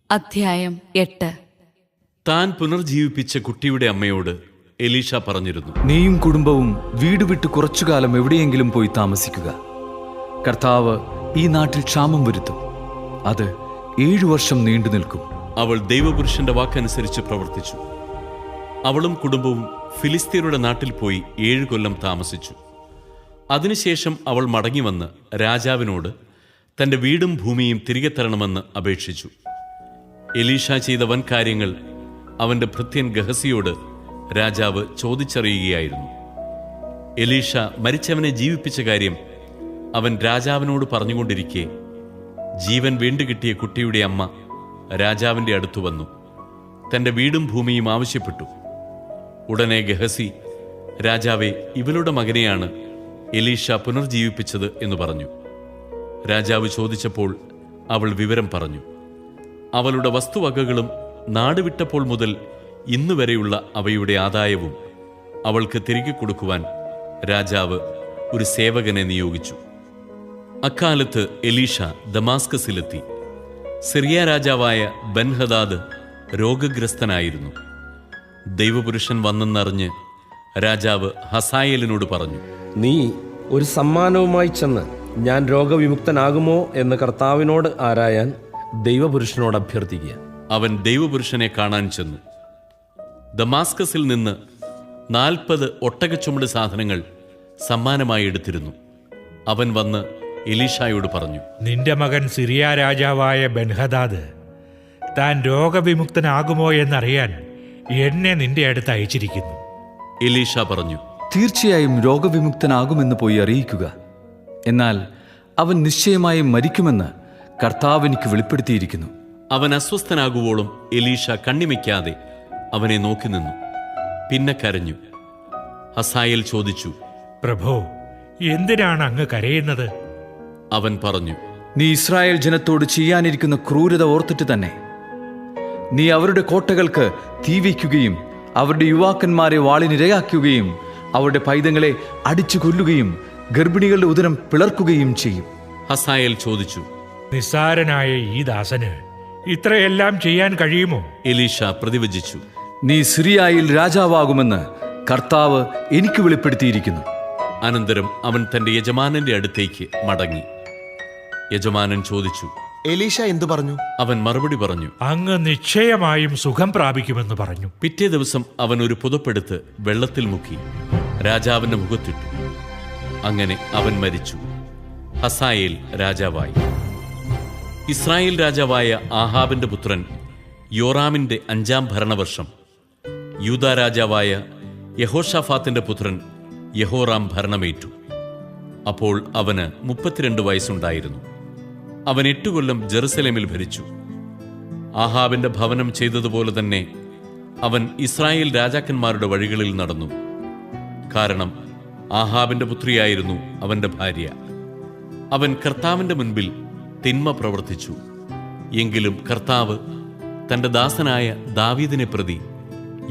അധ്യായം 8. താൻ പുനർജീവിപ്പിച്ച കുട്ടിയുടെ അമ്മയോട് എലീഷ പറഞ്ഞിരുന്നു, നീയും കുടുംബവും വീട് വിട്ട് കുറച്ചുകാലം എവിടെയെങ്കിലും പോയി താമസിക്കുക. കർത്താവ് ഈ നാട്ടിൽ ക്ഷാമം വരുത്തും. അത് 7 വർഷം നീണ്ടു നിൽക്കും. അവൾ ദൈവപുരുഷന്റെ വാക്കനുസരിച്ച് പ്രവർത്തിച്ചു. അവളും കുടുംബവും ഫിലിസ്തീനയുടെ നാട്ടിൽ പോയി 7 കൊല്ലം താമസിച്ചു. അതിനുശേഷം അവൾ മടങ്ങിവന്ന് രാജാവിനോട് തന്റെ വീടും ഭൂമിയും തിരികെ തരണമെന്ന് അപേക്ഷിച്ചു. എലീഷ ചെയ്ത വൻ കാര്യങ്ങൾ അവന്റെ ഭൃത്യൻ ഗഹസിയോട് രാജാവ് ചോദിച്ചറിയുകയായിരുന്നു. എലീഷ മരിച്ചവനെ ജീവിപ്പിച്ച കാര്യം അവൻ രാജാവിനോട് പറഞ്ഞുകൊണ്ടിരിക്കെ ജീവൻ വീണ്ടുകിട്ടിയ കുട്ടിയുടെ അമ്മ രാജാവിന്റെ അടുത്തു വന്നു തന്റെ വീടും ഭൂമിയും ആവശ്യപ്പെട്ടു. ഉടനെ ഗഹസി, രാജാവേ, ഇവളുടെ മകനെയാണ് എലീഷ പുനർജീവിപ്പിച്ചത് എന്ന് പറഞ്ഞു. രാജാവ് ചോദിച്ചപ്പോൾ അവൾ വിവരം പറഞ്ഞു. അവളുടെ വസ്തുവകകളും നാടുവിട്ടപ്പോൾ മുതൽ ഇന്നുവരെയുള്ള അവയുടെ ആദായവും അവൾക്ക് തിരികെ കൊടുക്കുവാൻ രാജാവ് ഒരു സേവകനെ നിയോഗിച്ചു. അക്കാലത്ത് എലീഷ ദമാസ്കസിലെത്തി. സിറിയ രാജാവായ ബൻഹദാദ് രോഗഗ്രസ്തനായിരുന്നു. ദൈവപുരുഷൻ വന്നെന്നറിഞ്ഞ് രാജാവ് ഹസായേലിനോട് പറഞ്ഞു, നീ ഒരു സമ്മാനവുമായി ചെന്ന് ഞാൻ രോഗവിമുക്തനാകുമോ എന്ന് കർത്താവിനോട് ആരായാൻ ദൈവപുരുഷനോട് അഭ്യർത്ഥിക്കുക. അവൻ ദൈവപുരുഷനെ കാണാൻ ചെന്നു. ദമാസ്കസിൽ നിന്ന് 40 ഒട്ടകച്ചുമട് സാധനങ്ങൾ സമ്മാനമായി എടുത്തിരുന്നു. അവൻ വന്ന് എലീഷായോട് പറഞ്ഞു, നിന്റെ മകൻ സിറിയ രാജാവായ ബൻഹദാദ് താൻ രോഗവിമുക്തനാകുമോ എന്നറിയാൻ എന്നെ നിന്റെ അടുത്ത് അയച്ചിരിക്കുന്നു. എലീഷ പറഞ്ഞു, തീർച്ചയായും രോഗവിമുക്തനാകുമെന്ന് പോയി അറിയിക്കുക. എന്നാൽ അവൻ നിശ്ചയമായും മരിക്കുമെന്ന് കർത്താവ് എനിക്ക് വെളിപ്പെടുത്തിയിരിക്കുന്നു. അവൻ അസ്വസ്ഥനാകുവോളം എലീഷ കണ്ണിമയ്ക്കാതെ അവനെ നോക്കി നിന്നു. പിന്നെ കരഞ്ഞു. ഹസായേൽ ചോദിച്ചു, പ്രഭോ, എന്തിനാണ് അങ്ങ് കരയുന്നത്? അവൻ പറഞ്ഞു, നീ ഇസ്രായേൽ ജനത്തോട് ചെയ്യാനിരിക്കുന്ന ക്രൂരത ഓർത്തിട്ട് തന്നെ. നീ അവരുടെ കോട്ടകൾക്ക് തീ വയ്ക്കുകയും അവരുടെ യുവാക്കന്മാരെ വാളിനിരയാക്കുകയും അവരുടെ പൈതങ്ങളെ അടിച്ചു കൊല്ലുകയും ഗർഭിണികളുടെ ഉദരം പിളർക്കുകയും ചെയ്യും. ഹസായേൽ ചോദിച്ചു, നിസ്സാരനായ ഈ ദാസന് ഇത്രയെല്ലാം ചെയ്യാൻ കഴിയുമോ? എലീഷ പ്രതിവചിച്ചു, നീ സിറിയയിൽ രാജാവാകുമെന്ന് കർത്താവ് എനിക്ക് വെളിപ്പെടുത്തിയിരിക്കുന്നു. അനന്തരം അവൻ തന്റെ യജമാനന്റെ അടുത്തേക്ക് മടങ്ങി. യജമാനൻ ചോദിച്ചു, എലീഷ എന്തു പറഞ്ഞു? അവൻ മറുപടി പറഞ്ഞു, അങ്ങ് നിശ്ചയമായും സുഖം പ്രാപിക്കുമെന്ന് പറഞ്ഞു. പിറ്റേ ദിവസം അവൻ ഒരു പുതപ്പെടുത്ത് വെള്ളത്തിൽ മുക്കി രാജാവിന്റെ മുഖത്തിട്ടു. അങ്ങനെ അവൻ മരിച്ചു. ഹസായേൽ രാജാവായി. ഇസ്രായേൽ രാജാവായ ആഹാബിന്റെ പുത്രൻ യോറാമിന്റെ 5-ാം ഭരണവർഷം യൂദാ രാജാവായ യഹോഷാഫാത്തിന്റെ പുത്രൻ യഹോറാം ഭരണമേറ്റു. അപ്പോൾ അവന് 32 വയസ്സുണ്ടായിരുന്നു. അവൻ 8 കൊല്ലം ജെറുസലേമിൽ ഭരിച്ചു. ആഹാബിന്റെ ഭവനം ചെയ്തതുപോലെ തന്നെ അവൻ ഇസ്രായേൽ രാജാക്കന്മാരുടെ വഴികളിൽ നടന്നു. കാരണം ആഹാബിന്റെ പുത്രിയായിരുന്നു അവന്റെ ഭാര്യ. അവൻ കർത്താവിന്റെ മുൻപിൽ തിന്മ പ്രവർത്തിച്ചു. എങ്കിലും കർത്താവ് തന്റെ ദാസനായ ദാവീദിനെ പ്രതി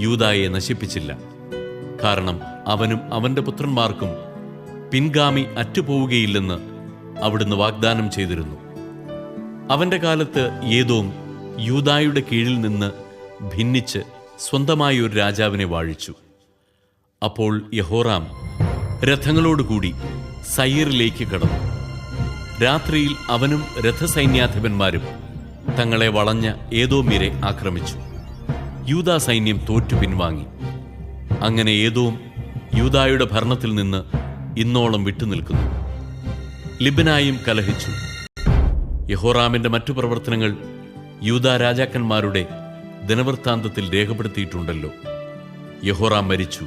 യൂദായെ നശിപ്പിച്ചില്ല. കാരണം അവനും അവന്റെ പുത്രന്മാർക്കും പിൻഗാമി അറ്റുപോവുകയില്ലെന്ന് അവിടുന്ന് വാഗ്ദാനം ചെയ്തിരുന്നു. അവന്റെ കാലത്ത് ഏദോം യൂദായുടെ കീഴിൽ നിന്ന് ഭിന്നിച്ച് സ്വന്തമായ ഒരു രാജാവിനെ വാഴിച്ചു. അപ്പോൾ യഹോറാം രഥങ്ങളോടുകൂടി സയീറിലേക്ക് കടന്നു. രാത്രിയിൽ അവനും രഥസൈന്യാധിപന്മാരും തങ്ങളെ വളഞ്ഞ ഏദോമ്യരെ ആക്രമിച്ചു. യൂദാ സൈന്യം തോറ്റു പിൻവാങ്ങി. അങ്ങനെ ഏദോം യൂദായുടെ ഭരണത്തിൽ നിന്ന് ഇന്നോളം വിട്ടുനിൽക്കുന്നു. ലിബ്നായും കലഹിച്ചു. യഹോറാമിന്റെ മറ്റു പ്രവർത്തനങ്ങൾ യൂദാ രാജാക്കന്മാരുടെ ദിനവൃത്താന്തത്തിൽ രേഖപ്പെടുത്തിയിട്ടുണ്ടല്ലോ. യഹോറാം മരിച്ചു.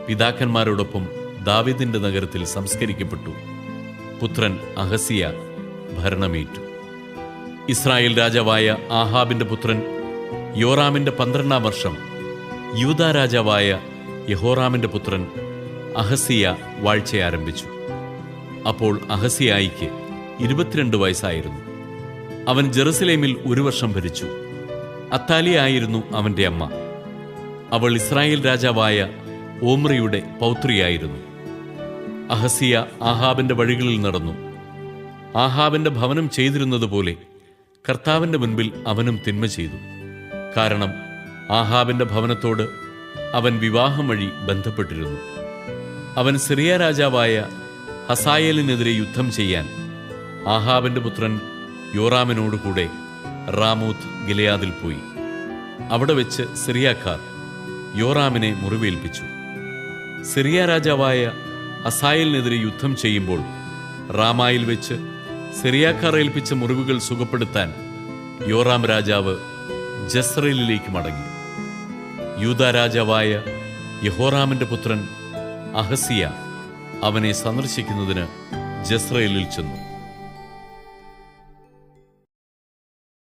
പിതാക്കന്മാരോടൊപ്പം ദാവീദിന്റെ നഗരത്തിൽ സംസ്കരിക്കപ്പെട്ടു. പുത്രൻ അഹസിയ ഭരണമേറ്റു. ഇസ്രായേൽ രാജാവായ ആഹാബിന്റെ പുത്രൻ യോറാമിന്റെ 12-ാം വർഷം യൂദാ രാജാവായ യഹോറാമിന്റെ പുത്രൻ അഹസിയ വാഴ്ച ആരംഭിച്ചു. അപ്പോൾ അഹസിയായിക്ക് 22 വയസ്സായിരുന്നു. അവൻ ജെറുസലേമിൽ 1 വർഷം ഭരിച്ചു. അത്താലിയ ആയിരുന്നു അവന്റെ അമ്മ. അവൾ ഇസ്രായേൽ രാജാവായ ഓമ്രിയുടെ പൗത്രിയായിരുന്നു. അഹസിയ ആഹാബിന്റെ വഴികളിൽ നടന്നു. ആഹാബിന്റെ ഭവനം ചെയ്തിരുന്നതുപോലെ കർത്താവിൻ്റെ മുൻപിൽ അവനും തിന്മ ചെയ്തു. കാരണം ആഹാബിൻ്റെ ഭവനത്തോട് അവൻ വിവാഹം വഴി ബന്ധപ്പെട്ടിരുന്നു. അവൻ സിറിയ രാജാവായ ഹസായേലിനെതിരെ യുദ്ധം ചെയ്യാൻ ആഹാബിൻ്റെ പുത്രൻ യോറാമിനോടുകൂടെ റാമോത്ത് ഗിലെയാദിൽ പോയി. അവിടെ വെച്ച് സിറിയാക്കാർ യോറാമിനെ മുറിവേൽപ്പിച്ചു. സിറിയ രാജാവായ ഹസായേലിനെതിരെ യുദ്ധം ചെയ്യുമ്പോൾ റാമായിൽ വെച്ച് സിറിയാക്കാർ ഏൽപ്പിച്ച മുറിവുകൾ സുഖപ്പെടുത്താൻ യോറാം രാജാവ് ജസ്രയേലിലേക്ക് മടങ്ങി. യൂദാ രാജാവായ യഹോറാമിന്റെ പുത്രൻ അഹസിയ അവനെ സന്ദർശിക്കുന്നതിന് ജസ്രയേലിൽ ചെന്നു.